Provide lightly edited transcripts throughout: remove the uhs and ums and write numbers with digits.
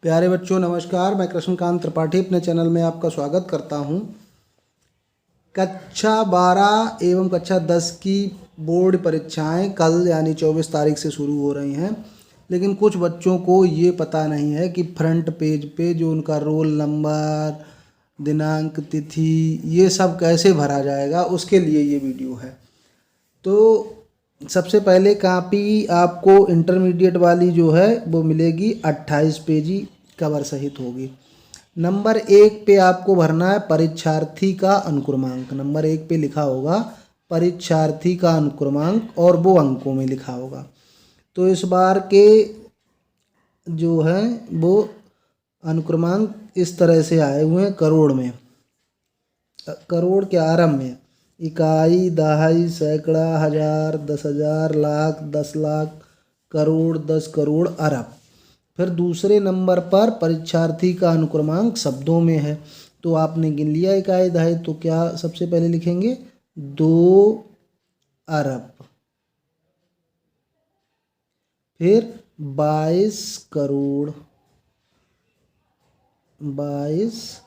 प्यारे बच्चों नमस्कार। मैं कृष्णकांत त्रिपाठी अपने चैनल में आपका स्वागत करता हूं। कक्षा 12 एवं कक्षा 10 की बोर्ड परीक्षाएं कल यानी 24 तारीख से शुरू हो रही हैं, लेकिन कुछ बच्चों को ये पता नहीं है कि फ्रंट पेज पे जो उनका रोल नंबर, दिनांक, तिथि ये सब कैसे भरा जाएगा। उसके लिए ये वीडियो है। तो सबसे पहले कॉपी आपको इंटरमीडिएट वाली जो है वो मिलेगी, 28 पेजी कवर सहित होगी। नंबर 1 पे आपको भरना है परीक्षार्थी का अनुक्रमांक। नंबर 1 पे लिखा होगा परीक्षार्थी का अनुक्रमांक और वो अंकों में लिखा होगा। तो इस बार के जो है वो अनुक्रमांक इस तरह से आए हुए हैं करोड़ में, करोड़ के आरंभ में इकाई, दहाई, सैकड़ा, हजार, 10,000, लाख, 10 लाख, करोड़, 10 करोड़, अरब। फिर दूसरे नंबर पर परीक्षार्थी का अनुक्रमांक शब्दों में है। तो आपने गिन लिया इकाई, दहाई, तो क्या सबसे पहले लिखेंगे 2 अरब, फिर 22 करोड़, 22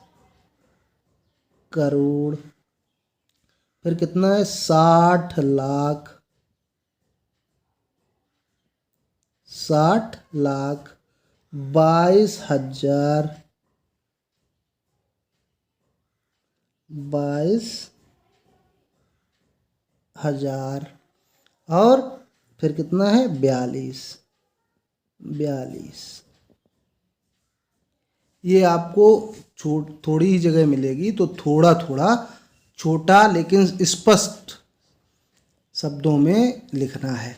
करोड़, फिर कितना है 60 लाख, 60 लाख, 22,000, 22,000 और फिर कितना है 42। ये आपको थोड़ी ही जगह मिलेगी, तो थोड़ा थोड़ा छोटा लेकिन स्पष्ट शब्दों में लिखना है।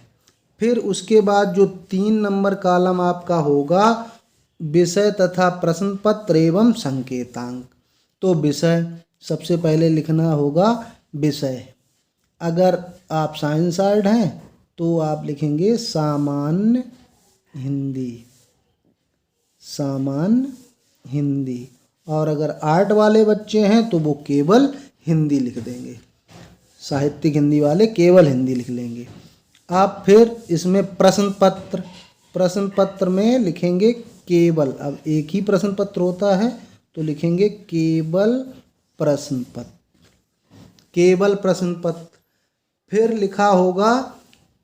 फिर उसके बाद जो 3 नंबर कॉलम आपका होगा विषय तथा प्रश्न पत्र एवं संकेतांक। तो विषय सबसे पहले लिखना होगा विषय। अगर आप साइंस आर्ट हैं तो आप लिखेंगे सामान्य हिंदी, सामान्य हिंदी। और अगर आर्ट वाले बच्चे हैं तो वो केवल हिंदी लिख देंगे, साहित्यिक हिंदी वाले केवल हिंदी लिख लेंगे। आप फिर इसमें प्रश्न पत्र में लिखेंगे केवल। अब एक ही प्रश्न पत्र होता है तो लिखेंगे केवल प्रश्न पत्र, केवल प्रश्न पत्र। फिर लिखा होगा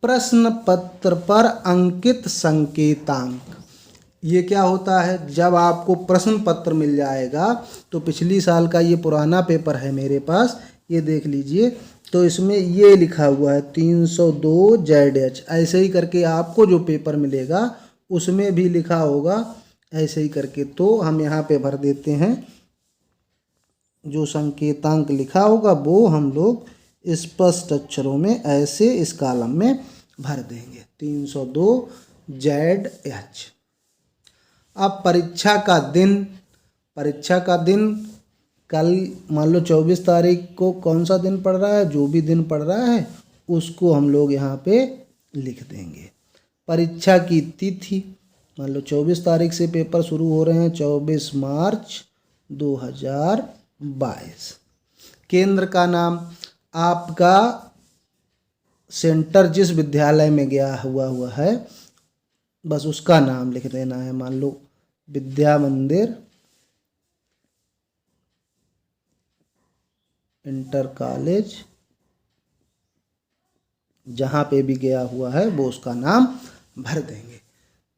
प्रश्न पत्र पर अंकित संकेतांक। ये क्या होता है, जब आपको प्रश्न पत्र मिल जाएगा तो पिछली साल का ये पुराना पेपर है मेरे पास, ये देख लीजिए। तो इसमें ये लिखा हुआ है 302 ZH, ऐसे ही करके आपको जो पेपर मिलेगा उसमें भी लिखा होगा ऐसे ही करके। तो हम यहाँ पे भर देते हैं, जो संकेतांक लिखा होगा वो हम लोग स्पष्ट अक्षरों में ऐसे इस कॉलम में भर देंगे 302 ZH। अब परीक्षा का दिन कल मान लो 24 तारीख को कौन सा दिन पड़ रहा है, जो भी दिन पड़ रहा है उसको हम लोग यहाँ पे लिख देंगे। परीक्षा की तिथि मान लो 24 तारीख से पेपर शुरू हो रहे हैं, 24 मार्च 2022। केंद्र का नाम, आपका सेंटर जिस विद्यालय में गया हुआ है बस उसका नाम लिख देना है। मान लो विद्या मंदिर इंटर कॉलेज, जहाँ पे भी गया हुआ है वो उसका नाम भर देंगे।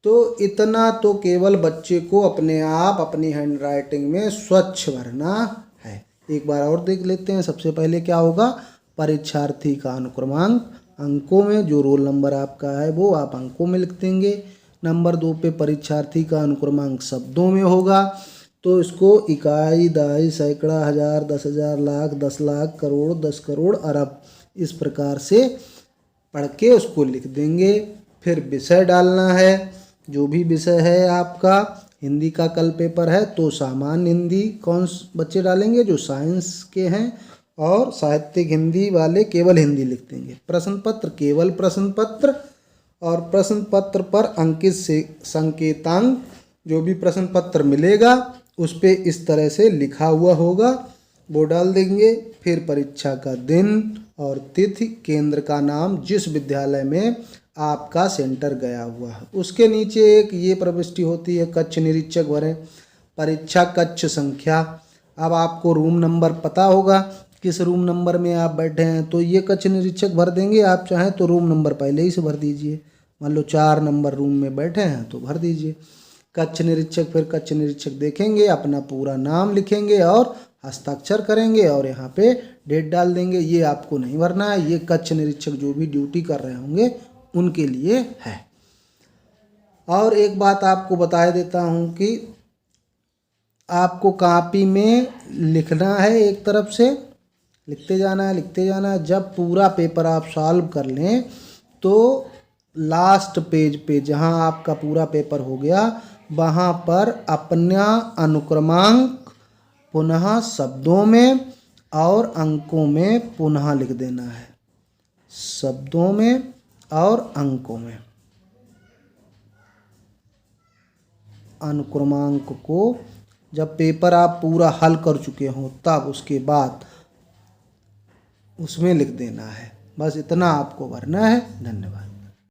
तो इतना तो केवल बच्चे को अपने आप अपनी हैंडराइटिंग में स्वच्छ भरना है। एक बार और देख लेते हैं। सबसे पहले क्या होगा, परीक्षार्थी का अनुक्रमांक अंकों में, जो रोल नंबर आपका है वो आप अंकों में लिख देंगे। नंबर 2 पे परीक्षार्थी का अनुक्रमांक शब्दों में होगा, तो इसको इकाई, दहाई, सैकड़ा, हजार, 10,000, लाख, 10 लाख, करोड़, 10 करोड़, अरब, इस प्रकार से पढ़ के उसको लिख देंगे। फिर विषय डालना है, जो भी विषय है आपका। हिंदी का कल पेपर है तो सामान्य हिंदी कौन बच्चे डालेंगे, जो साइंस के हैं, और साहित्यिक हिंदी वाले केवल हिंदी लिख देंगे। प्रश्न पत्र केवल प्रश्न पत्र, और प्रश्न पत्र पर अंकित से संकेतांक, जो भी प्रश्न पत्र मिलेगा उस पे इस तरह से लिखा हुआ होगा वो डाल देंगे। फिर परीक्षा का दिन और तिथि, केंद्र का नाम, जिस विद्यालय में आपका सेंटर गया हुआ है। उसके नीचे एक ये प्रविष्टि होती है, कक्ष निरीक्षक भरें, परीक्षा कक्ष संख्या। अब आपको रूम नंबर पता होगा किस रूम नंबर में आप बैठे हैं, तो ये कक्ष निरीक्षक भर देंगे। आप चाहें तो रूम नंबर पहले ही से भर दीजिए, मान लो 4 नंबर रूम में बैठे हैं तो भर दीजिए कक्ष निरीक्षक। फिर कक्ष निरीक्षक देखेंगे, अपना पूरा नाम लिखेंगे और हस्ताक्षर करेंगे और यहाँ पे डेट डाल देंगे। ये आपको नहीं भरना है, ये कक्ष निरीक्षक जो भी ड्यूटी कर रहे होंगे उनके लिए है। और एक बात आपको बता देता हूँ कि आपको कॉपी में लिखना है, एक तरफ से लिखते जाना है। जब पूरा पेपर आप सॉल्व कर लें तो लास्ट पेज पे जहाँ आपका पूरा पेपर हो गया वहाँ पर अपना अनुक्रमांक पुनः शब्दों में और अंकों में पुनः लिख देना है, शब्दों में और अंकों में। अनुक्रमांक को जब पेपर आप पूरा हल कर चुके हों तब उसके बाद उसमें लिख देना है। बस इतना आपको भरना है। धन्यवाद।